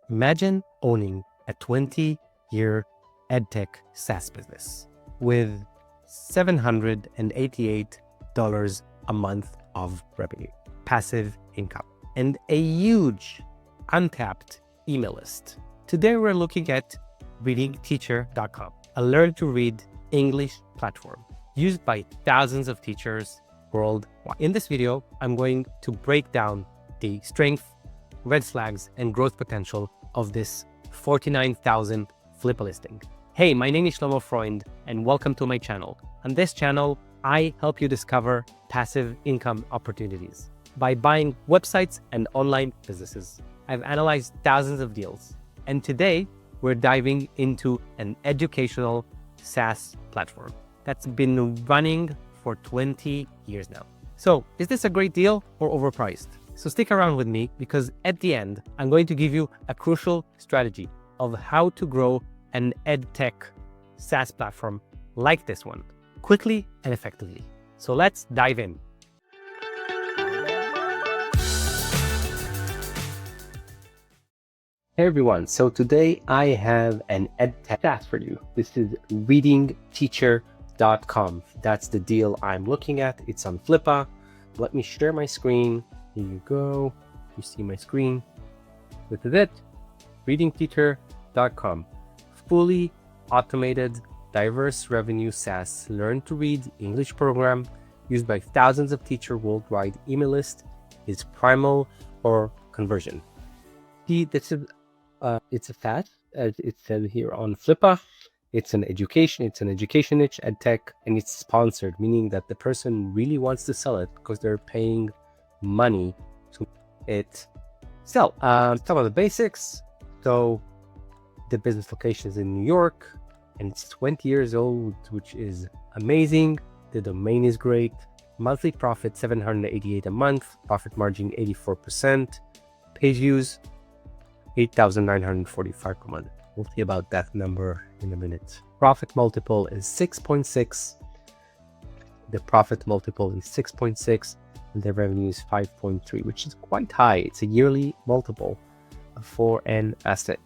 Imagine owning a 20-year EdTech SaaS business with $788 a month of revenue, passive income, and a huge untapped email list. Today, we're looking at readingteacher.com, a learn-to-read English platform used by thousands of teachers worldwide. In this video, I'm going to break down the strength, red flags, and growth potential of this 49,000 flip listing. Hey, my name is Shlomo Freund, and welcome to my channel. On this channel, I help you discover passive income opportunities by buying websites and online businesses. I've analyzed thousands of deals, and today we're diving into an educational SaaS platform that's been running for 20 years now. So, is this a great deal or overpriced? So stick around with me, because at the end, I'm going to give you a crucial strategy of how to grow an EdTech SaaS platform like this one, quickly and effectively. So let's dive in. Hey everyone, so today I have an EdTech SaaS for you. This is readingteacher.com. That's the deal I'm looking at. It's on Flippa. Let me share my screen. Here you go. You see my screen. This is it. readingteacher.com. Fully automated, diverse revenue SaaS learn to read English program used by thousands of teachers worldwide. Email list is primal or conversion. See, this is it's a SaaS, as it said here on Flippa. It's an education niche, EdTech, and it's sponsored, meaning that the person really wants to sell it because they're paying money to it sell. Some of the basics. So the business location is in New York, and it's 20 years old, which is amazing. The domain is great. Monthly profit $788 a month. Profit margin 84%. Page views 8,945 per month. We'll see about that number in a minute. Profit multiple is 6.6. The profit multiple is 6.6, and the revenue is 5.3, which is quite high. It's a yearly multiple for an asset.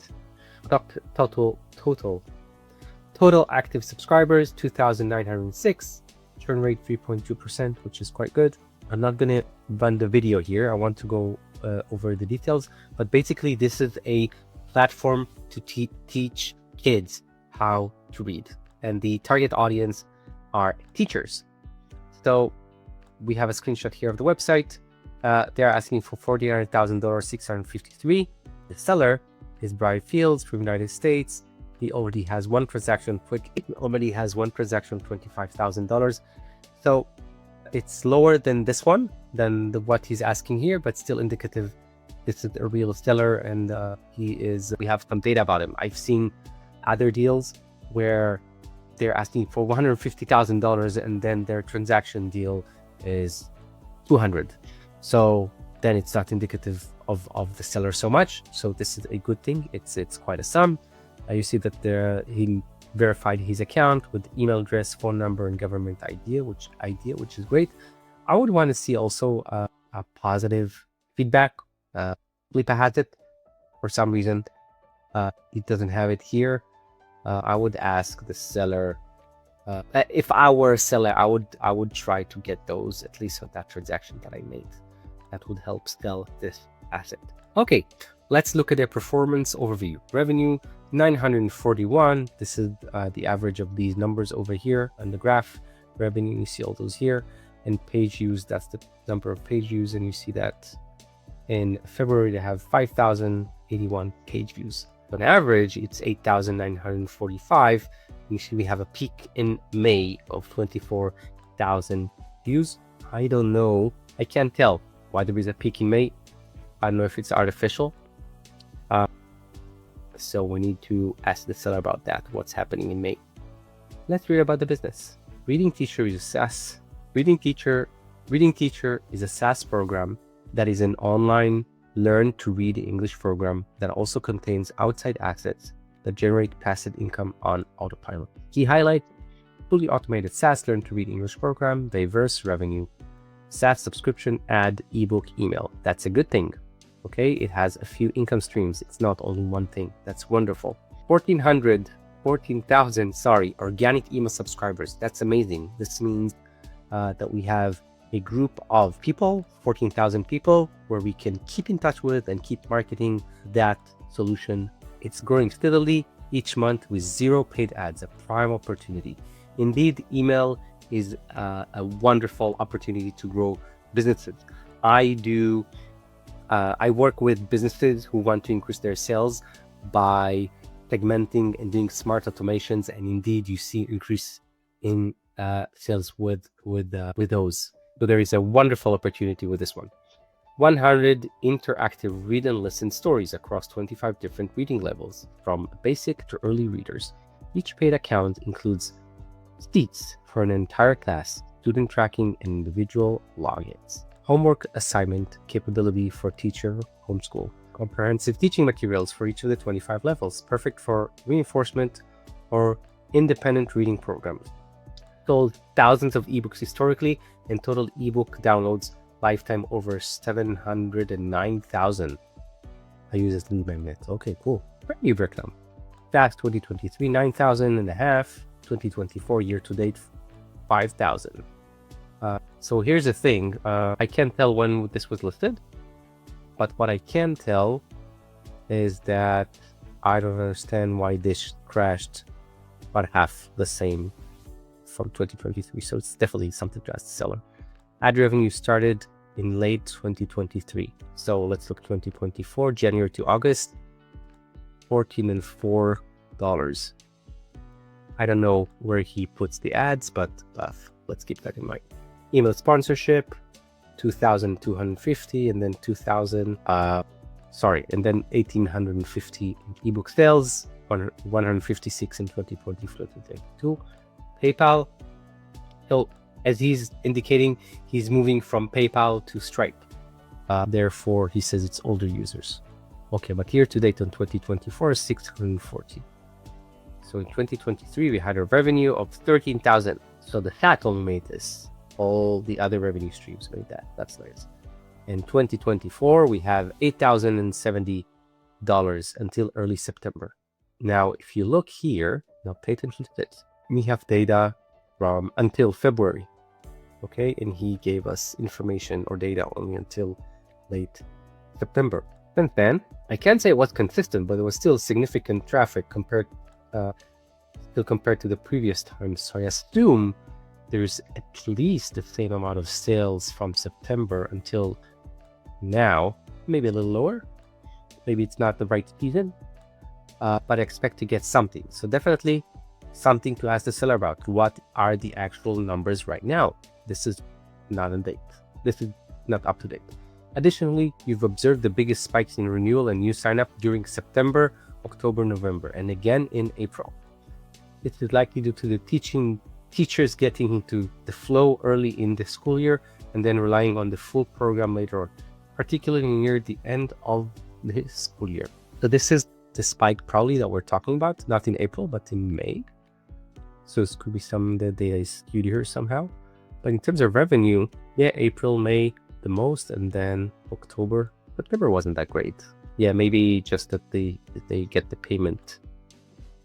Total active subscribers 2,906. Churn rate 3.2%, which is quite good. I'm not gonna run the video here. I want to go over the details, but basically this is a platform to teach kids how to read, and the target audience are teachers. So we have a screenshot here of the website. They're asking for $49,000, 653. The seller is Brian Fields from United States. He already has one transaction, $25,000. So it's lower than this one, than what he's asking here, but still indicative. This is a real seller, and we have some data about him. I've seen other deals where they're asking for $150,000 and then their transaction deal is 200. So then it's not indicative of the seller so much. So this is a good thing. It's quite a sum. You see that he verified his account with email address, phone number, and government ID, which is great. I would want to see also a positive feedback. Flippa has it for some reason. It doesn't have it here. I would ask the seller. If I were a seller, I would try to get those, at least on that transaction that I made. That would help sell this asset. Okay, let's look at their performance overview. Revenue 941. This is the average of these numbers over here on the graph. Revenue, you see all those here. And page views, that's the number of page views, and you see that in February they have 5,081 page views. On average, it's 8,945. You see we have a peak in May of 24,000 views. I don't know. I can't tell why there is a peak in May. I don't know if it's artificial. So we need to ask the seller about that, what's happening in May. Let's read about the business. Reading Teacher is a SaaS. Reading Teacher is a SaaS program that is an online learn to read English program that also contains outside assets that generate passive income on autopilot. Key highlight: fully automated SaaS learn to read English program, diverse revenue, SaaS subscription, ad, ebook, email. That's a good thing. Okay, it has a few income streams. It's not only one thing. That's wonderful. 14,000, organic email subscribers. That's amazing. This means that we have a group of people, 14,000 people, where we can keep in touch with and keep marketing that solution. It's growing steadily each month with 0 paid ads, a prime opportunity. Indeed, email is a wonderful opportunity to grow businesses. I work with businesses who want to increase their sales by segmenting and doing smart automations, and indeed you see increase in sales with those. So there is a wonderful opportunity with this one. 100 interactive read and listen stories across 25 different reading levels, from basic to early readers. Each paid account includes seats for an entire class, student tracking, and individual logins. Homework assignment capability for teacher homeschool. Comprehensive teaching materials for each of the 25 levels, perfect for reinforcement or independent reading programs. Sold thousands of ebooks historically, and total ebook downloads lifetime over 709,000. I use this lead magnet. Okay, cool. Revenue breakdown. Fast 2023, 9,500. 2024 year to date, 5,000. So here's the thing. I can't tell when this was listed, but what I can tell is that I don't understand why this crashed about half the same from 2023. So it's definitely something to ask the seller. Ad revenue started in late 2023. So let's look 2024, January to August, $14 and $4. I don't know where he puts the ads, but let's keep that in mind. Email sponsorship, 2,250, and then 2,000, and then 1,850 ebook sales, 156 in 2022. PayPal, so as he's indicating, he's moving from PayPal to Stripe. Therefore, he says it's older users. Okay, but year to date on 2024 is 640. So in 2023, we had a revenue of 13,000. So the chat only made this. All the other revenue streams made that. That's nice. In 2024, we have $8,070 until early September. Now, if you look here, now pay attention to this. We have data from until February. Okay, and he gave us information or data only until late September. Since then, I can't say it was consistent, but it was still significant traffic compared to the previous times. So I assume there's at least the same amount of sales from September until now, maybe a little lower. Maybe it's not the right season, but I expect to get something. So definitely something to ask the seller about. What are the actual numbers right now? This is not in date. This is not up to date. Additionally, you've observed the biggest spikes in renewal and new sign up during September, October, November, and again in April. This is likely due to the teachers getting into the flow early in the school year and then relying on the full program later on, particularly near the end of the school year. So this is the spike probably that we're talking about, not in April, but in May. So this could be some that data is skewed here somehow. But in terms of revenue, yeah, April, May the most, and then October. September wasn't that great. Yeah, maybe just that they get the payment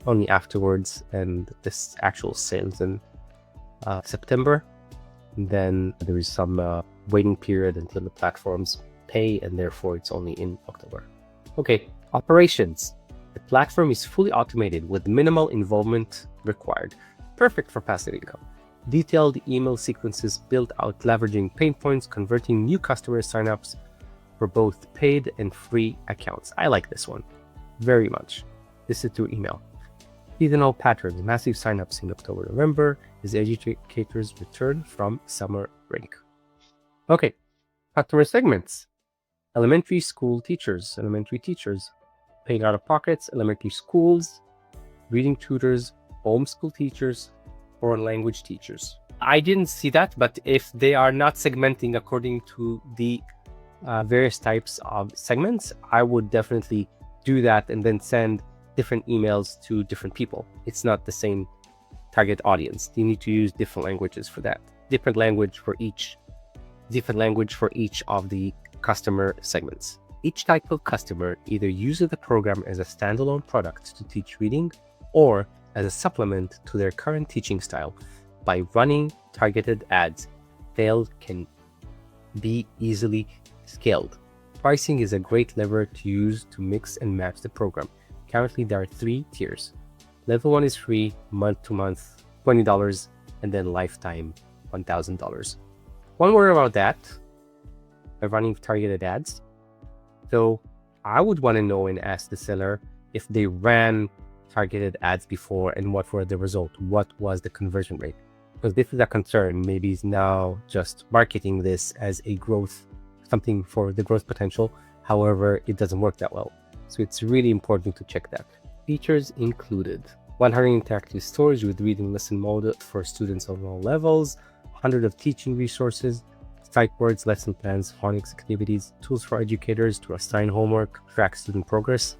only afterwards, and this actual sales in September. And then there is some waiting period until the platforms pay, and therefore it's only in October. Okay, operations. The platform is fully automated with minimal involvement required. Perfect for passive income. Detailed email sequences built out leveraging pain points, converting new customer signups for both paid and free accounts. I like this one very much. This is through email. Seasonal patterns, massive signups in October, November as educators return from summer break. Okay, customer segments. Elementary school teachers, elementary teachers, paying out of pockets, elementary schools, reading tutors, homeschool teachers, foreign language teachers. I didn't see that, but if they are not segmenting according to the various types of segments, I would definitely do that and then send different emails to different people. It's not the same target audience. You need to use different languages for that. Different language for each of the customer segments. Each type of customer either uses the program as a standalone product to teach reading or as a supplement to their current teaching style. By running targeted ads, sales can be easily scaled. Pricing is a great lever to use to mix and match the program. Currently, there are 3 tiers. Level 1 is free, month to month, $20, and then lifetime, $1,000. One word about that, by running targeted ads. So I would want to know and ask the seller if they ran targeted ads before and what were the result, what was the conversion rate? Because this is a concern. Maybe it's now just marketing this as a growth, something for the growth potential. However, it doesn't work that well. So it's really important to check that. Features included: 100 interactive stories with reading lesson mode for students of all levels, 100 of teaching resources, sight words, lesson plans, phonics activities, tools for educators to assign homework, track student progress,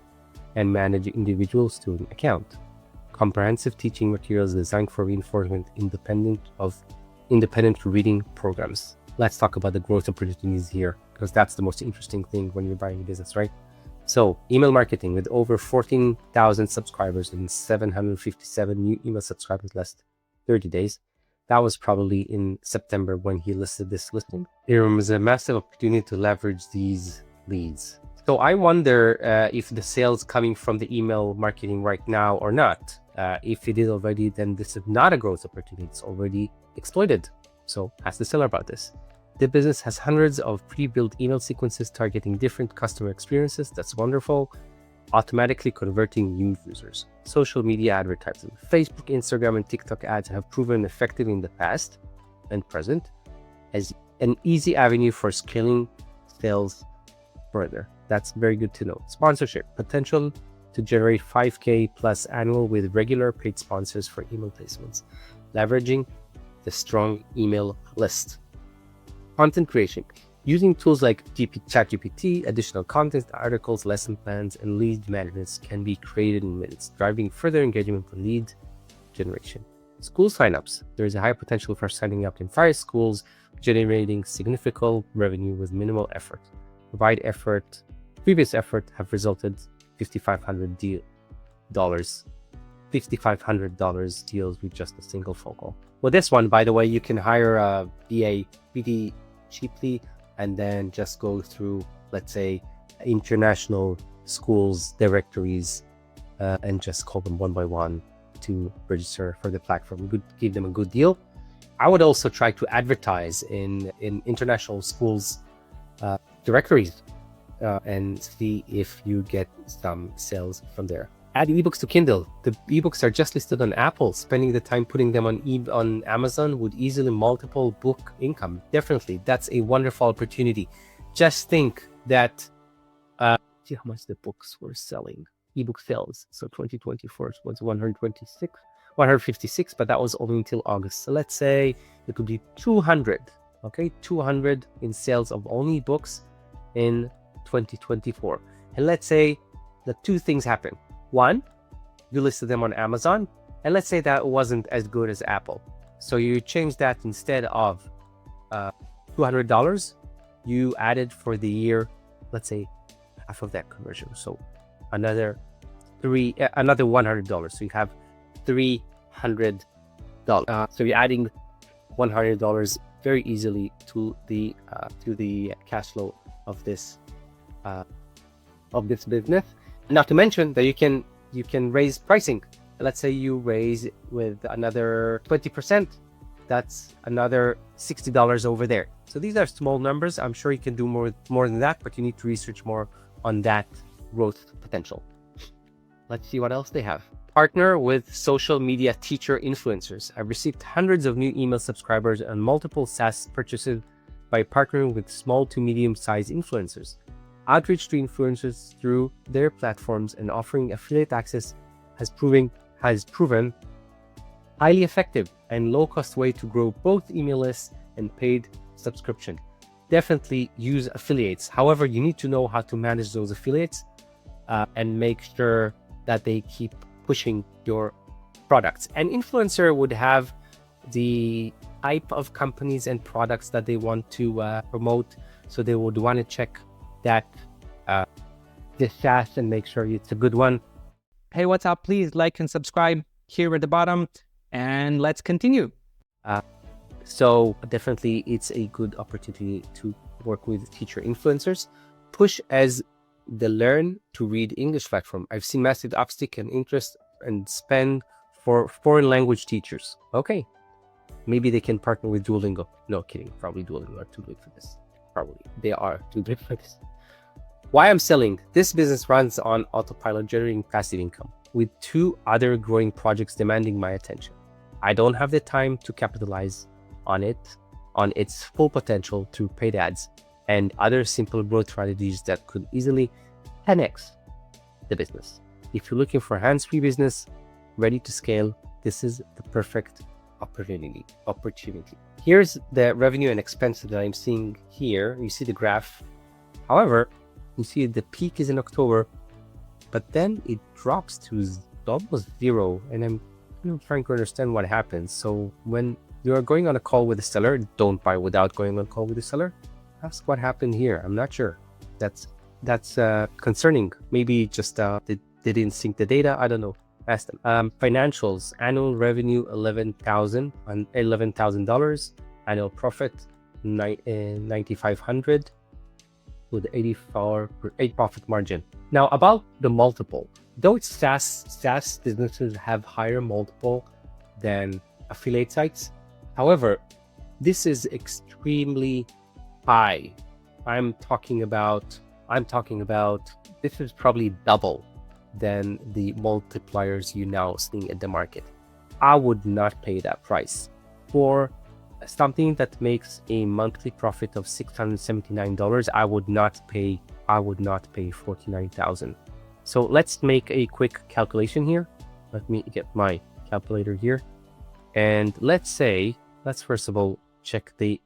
and manage individual student account. Comprehensive teaching materials designed for reinforcement independent reading programs. Let's talk about the growth opportunities here, because that's the most interesting thing when you're buying a business, right? So email marketing with over 14,000 subscribers and 757 new email subscribers last 30 days. That was probably in September when he listed this listing. There was a massive opportunity to leverage these leads. So I wonder if the sales coming from the email marketing right now or not. If it is already, then this is not a growth opportunity. It's already exploited. So ask the seller about this. The business has hundreds of pre-built email sequences targeting different customer experiences. That's wonderful. Automatically converting new users. Social media advertising. Facebook, Instagram, and TikTok ads have proven effective in the past and present as an easy avenue for scaling sales further. That's very good to know. Sponsorship. Potential to generate 5K plus annual with regular paid sponsors for email placements. Leveraging the strong email list. Content creation. Using tools like ChatGPT, additional content, articles, lesson plans, and lead magnets can be created in minutes, driving further engagement for lead generation. School signups. There is a high potential for signing up in 5 schools, generating significant revenue with minimal effort. Previous effort have resulted $5,500 deals with just a single phone call. Well, this one, by the way, you can hire a BA pretty cheaply and then just go through, let's say, international schools directories and just call them one by one to register for the platform. Give them a good deal. I would also try to advertise in international schools directories and see if you get some sales from there. Add ebooks to Kindle. The ebooks are just listed on Apple. Spending the time putting them on Amazon would easily multiple book income. Definitely, that's a wonderful opportunity. Just think that, see how much the books were selling. Ebook sales. So 2024 was 156, but that was only until August. So let's say it could be 200. Okay, 200 in sales of only books in 2024. And let's say the 2 things happen. 1, you listed them on Amazon, and let's say that wasn't as good as Apple. So you change that, instead of $200, you added for the year, let's say half of that conversion. So another $100. So you have $300. So you're adding $100 very easily to the cash flow of this business. Not to mention that you can raise pricing. Let's say you raise with another 20%. That's another $60 over there. So these are small numbers. I'm sure you can do more than that, but you need to research more on that growth potential. Let's see what else they have. Partner with social media teacher influencers. I've received hundreds of new email subscribers and multiple SaaS purchases by partnering with small to medium-sized influencers. Outreach to influencers through their platforms and offering affiliate access has proven highly effective and low-cost way to grow both email lists and paid subscription. Definitely use affiliates. However, you need to know how to manage those affiliates and make sure that they keep pushing your products. An influencer would have the type of companies and products that they want to promote, so they would want to check that this SaaS and make sure it's a good one. Hey, what's up? Please like and subscribe here at the bottom, and let's continue. So definitely it's a good opportunity to work with teacher influencers. Push as the Learn to Read English platform. I've seen massive uptick in interest and spend for foreign language teachers. Okay, maybe they can partner with Duolingo. No kidding, probably Duolingo are too big for this. Probably they are too big for this. Why I'm selling? This business runs on autopilot, generating passive income with 2 other growing projects demanding my attention. I don't have the time to capitalize on its full potential through paid ads and other simple growth strategies that could easily 10x the business. If you're looking for a hands-free business ready to scale, this is the perfect opportunity. Here's the revenue and expenses that I'm seeing here. You see the graph. However, you see the peak is in October, but then it drops to almost 0. And I'm trying to understand what happens. So when you are going on a call with the seller, don't buy without going on a call with the seller. Ask what happened here. I'm not sure. That's concerning. Maybe just they didn't sync the data. I don't know. Ask them. Financials: annual revenue $11,000, annual profit $9,500 with 84% profit margin. Now about the multiple, though it's SaaS businesses have higher multiple than affiliate sites. However, this is extremely high. I'm talking about this is probably double than the multipliers you now seeing at the market. I would not pay that price for something that makes a monthly profit of $679. I would not pay $49,000. So let's make a quick calculation here. Let me get my calculator here, and let's first of all check the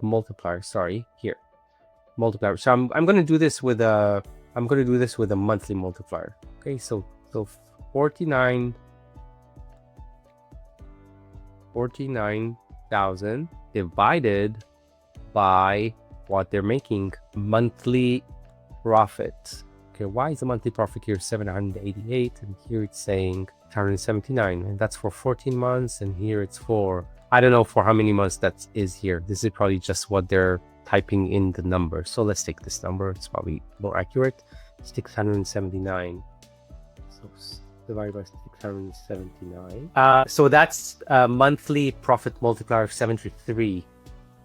multiplier. Sorry, here, multiplier. So I'm going to do this with a monthly multiplier. Okay, so 49,000 divided by what they're making monthly profit. Okay, why is the monthly profit here 788 and here it's saying 179, and that's for 14 months, and here it's for, I don't know for how many months that is here. This is probably just what they're typing in the number. So let's take this number, it's probably more accurate. 679, so divided by 679. So that's a monthly profit multiplier of 73.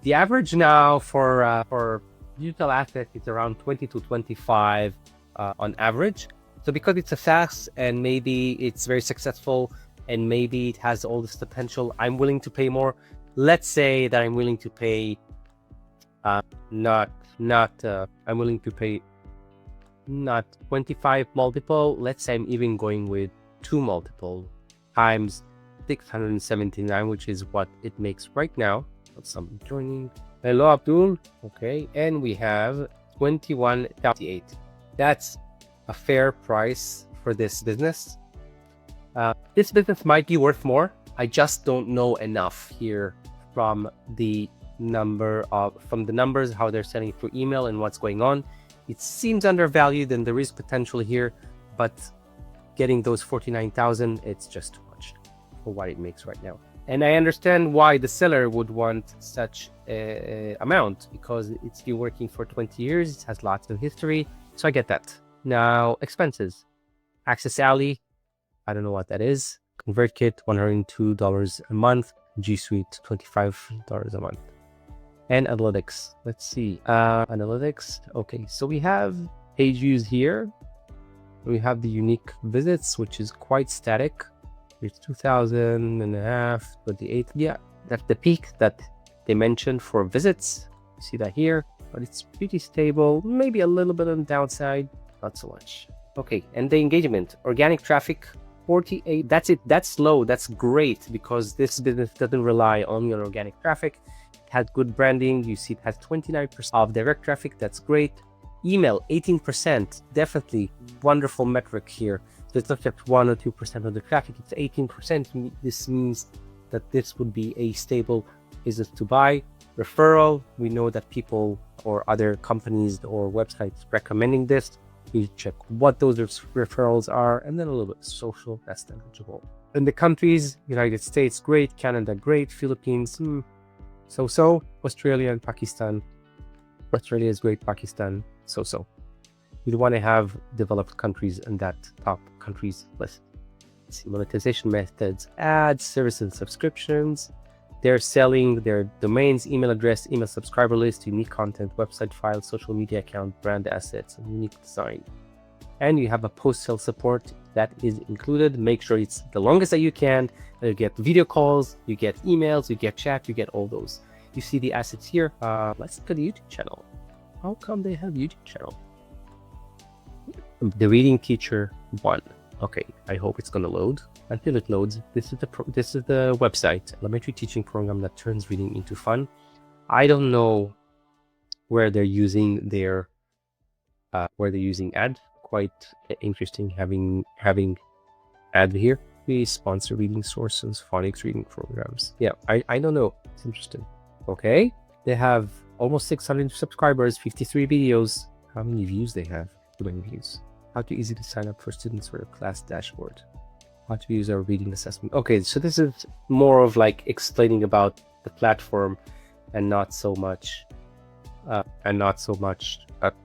The average now for digital assets is around 20 to 25 on average. So because it's a SaaS and maybe it's very successful and maybe it has all this potential, I'm willing to pay more. Let's say that I'm willing to pay I'm willing to pay not 25 multiple. Let's say I'm even going with 2 multiple times 679, which is what it makes right now. Some joining. Hello, Abdul. Okay, and we have 21,008. That's a fair price for this business. This business might be worth more. I just don't know enough here from the numbers, how they're selling through email and what's going on. It seems undervalued and there is potential here, but getting those 49,000, it's just too much for what it makes right now. And I understand why the seller would want such a amount, because it's been working for 20 years. It has lots of history. So I get that. Now, expenses. Access Alley, I don't know what that is. ConvertKit, $102 a month. G Suite, $25 a month. And analytics. Let's see. Analytics. Okay, so we have page views here. We have the unique visits, which is quite static. It's 2,000 and a half, 28. Yeah, that's the peak that they mentioned for visits. You see that here, but it's pretty stable. Maybe a little bit on the downside, not so much. Okay, and the engagement, organic traffic, 48. That's it. That's low. That's great because this business doesn't rely only on organic traffic. It has good branding. You see, it has 29% of direct traffic. That's great. Email, 18%. Definitely wonderful metric here. So it's not just 1 or 2% of the traffic, it's 18%. This means that this would be a stable business to buy. referral. We know that people or other companies or websites recommending this. We check what those referrals are, and then a little bit social, that's negligible. In the countries, United States, great. Canada, great. Philippines, so-so. Australia and Pakistan. Australia is great. Pakistan, so-so. We want to have developed countries in that top countries list. Let's see, monetization methods, ads, services, subscriptions. They're selling their domains, email address, email subscriber list, unique content, website files, social media account, brand assets, and unique design. And you have a post-sale support that is included. Make sure it's the longest that you can. You get video calls, you get emails, you get chat, you get all those. You see the assets here. Let's look at the YouTube channel. How come they have YouTube channel? The reading teacher 1. Okay, I hope it's gonna load. Until it loads, this is the website, elementary teaching program that turns reading into fun. I don't know where they're using their ad. Quite interesting having ad here. We sponsor reading sources, phonics reading programs. Yeah, I don't know. It's interesting. Okay, they have almost 600 subscribers, 53 videos. How many views they have? Too many views. How to easily sign up for students for your class dashboard. How to use our reading assessment. Okay, so this is more of like explaining about the platform and not so much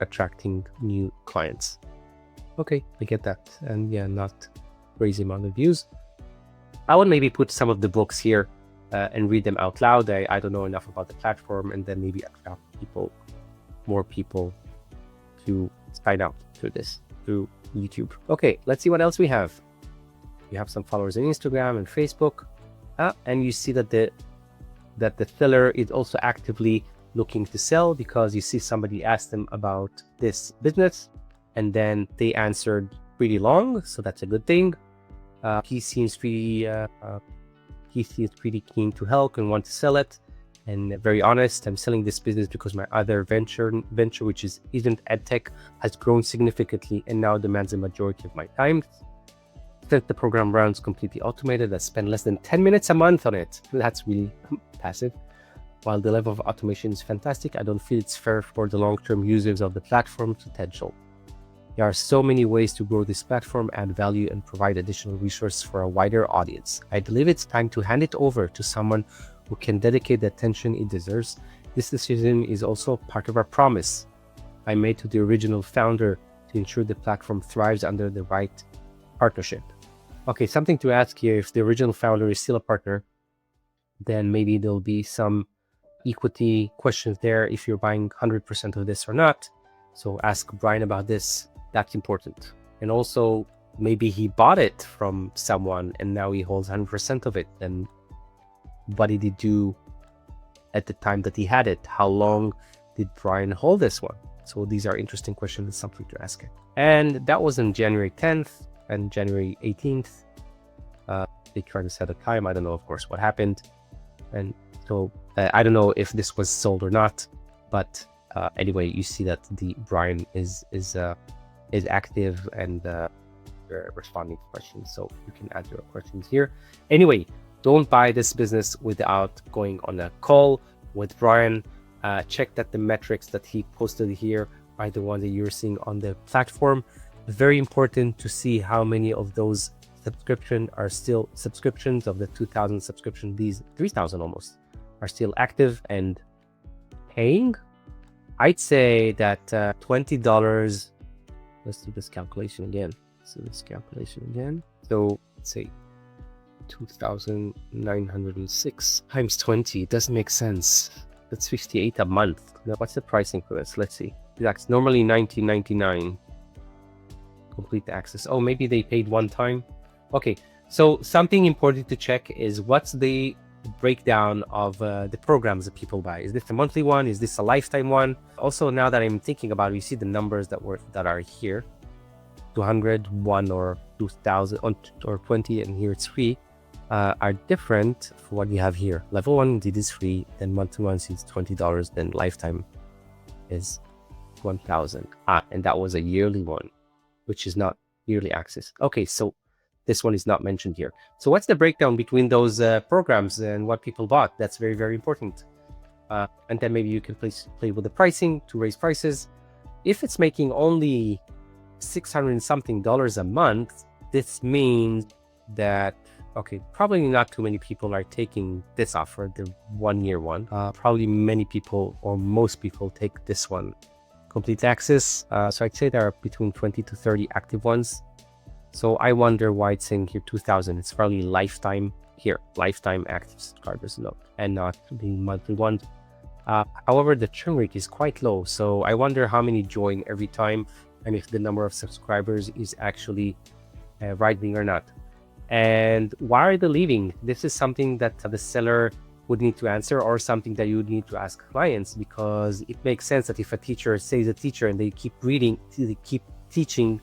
attracting new clients. Okay, I get that. And yeah, not crazy amount of views. I would maybe put some of the books here and read them out loud. I don't know enough about the platform, and then maybe attract more people to sign up through YouTube. Okay, let's see what else we have. You have some followers on Instagram and Facebook, and you see that the seller is also actively looking to sell, because you see somebody asked them about this business, and then they answered pretty long, so that's a good thing. He seems pretty keen to help and want to sell it, and very honest. I'm selling this business because my other venture, which isn't EdTech, has grown significantly and now demands a majority of my time. Since the program runs completely automated, I spend less than 10 minutes a month on it. That's really passive. While the level of automation is fantastic, I don't feel it's fair for the long-term users of the platform's potential. There are so many ways to grow this platform, add value, and provide additional resources for a wider audience. I believe it's time to hand it over to someone who can dedicate the attention it deserves. This decision is also part of our promise I made to the original founder to ensure the platform thrives under the right partnership. Okay, something to ask here. If the original founder is still a partner, then maybe there'll be some equity questions there if you're buying 100% of this or not. So ask Brian about this. That's important. And also, maybe he bought it from someone and now he holds 100% of it. And what did he do at the time that he had it? How long did Brian hold this one? So these are interesting questions, something to ask. And that was on January 10th and January 18th. They tried to set a time. I don't know, of course, what happened. And so I don't know if this was sold or not. But anyway, you see that the Brian is active and responding to questions. So you can add your questions here. Anyway, don't buy this business without going on a call with Brian. Check that the metrics that he posted here are the ones that you're seeing on the platform. Very important to see how many of those subscriptions are still subscriptions. Of the 2,000 subscriptions, these 3,000 almost are still active and paying. I'd say that $20. Let's do this calculation again. So let's say 2,906 times 20. It doesn't make sense. That's 58 a month. Now, what's the pricing for this? Let's see. That's normally $19.99. Complete access. Oh, maybe they paid one time. Okay, so something important to check is what's the breakdown of the programs that people buy. Is this a monthly one? Is this a lifetime one? Also, now that I'm thinking about it, you see the numbers that are here. 200, 1 or 2,000 or 20, and here it's free. Are different for what you have here. Level 1 it is free, then month 1 is $20, then lifetime is 1,000. And that was a yearly one, which is not yearly access. Okay, so this one is not mentioned here. So what's the breakdown between those programs and what people bought? That's very, very important. And then maybe you can play with the pricing to raise prices. If it's making only $600 and something a month, this means that, okay, probably not too many people are taking this offer, the 1-year one. Probably many people or most people take this one, complete access. So I'd say there are between 20 to 30 active ones. So I wonder why it's saying here 2,000. It's probably lifetime here, lifetime active subscribers, no, and not the monthly ones. However, the churn rate is quite low. So I wonder how many join every time and if the number of subscribers is actually rising or not. And why are they leaving? This is something that the seller would need to answer, or something that you would need to ask clients, because it makes sense that if a teacher stays a teacher and they keep teaching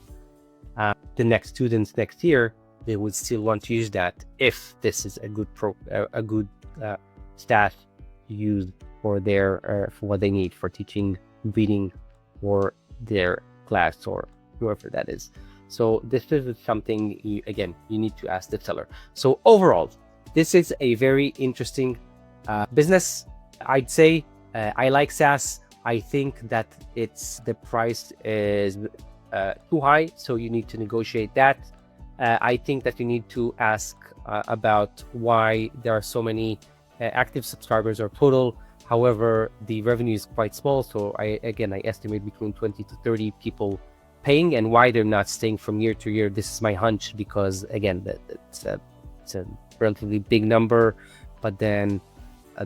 the next students next year, they would still want to use that if this is a good staff used for their for what they need for teaching reading for their class or whoever that is. So this is something you need to ask the seller. So overall, this is a very interesting business. I'd say I like SaaS. I think that the price is too high, so you need to negotiate that. I think that you need to ask about why there are so many active subscribers or total. However, the revenue is quite small, so I estimate between 20 to 30 people paying, and why they're not staying from year to year. This is my hunch, because again, it's a relatively big number, but then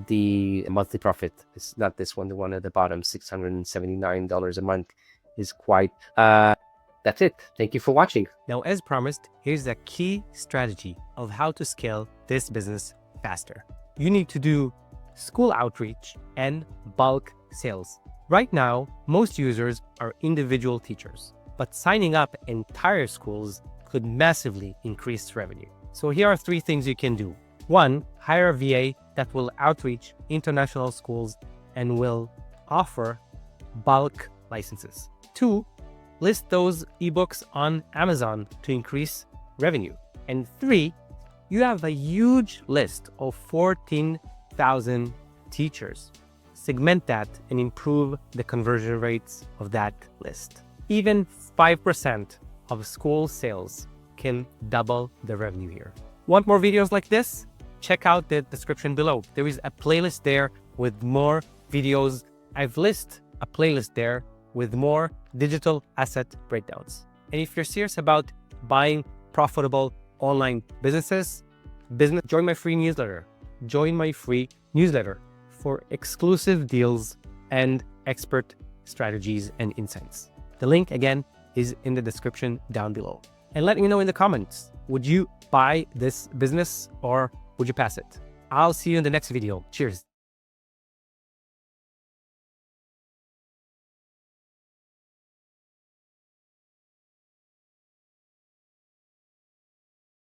the monthly profit is not this one. The one at the bottom, $679 a month, is quite. That's it. Thank you for watching. Now, as promised, here's a key strategy of how to scale this business faster. You need to do school outreach and bulk sales. Right now, most users are individual teachers, but signing up entire schools could massively increase revenue. So here are 3 things you can do. 1, hire a VA that will outreach international schools and will offer bulk licenses. 2, list those ebooks on Amazon to increase revenue. And 3, you have a huge list of 14,000 teachers. Segment that and improve the conversion rates of that list. Even 5% of school sales can double the revenue here. Want more videos like this? Check out the description below. There is a playlist there with more videos. I've listed a playlist there with more digital asset breakdowns. And if you're serious about buying profitable online businesses, join my free newsletter. Join my free newsletter for exclusive deals and expert strategies and insights. The link again is in the description down below. And let me know in the comments, would you buy this business or would you pass it? I'll see you in the next video. Cheers.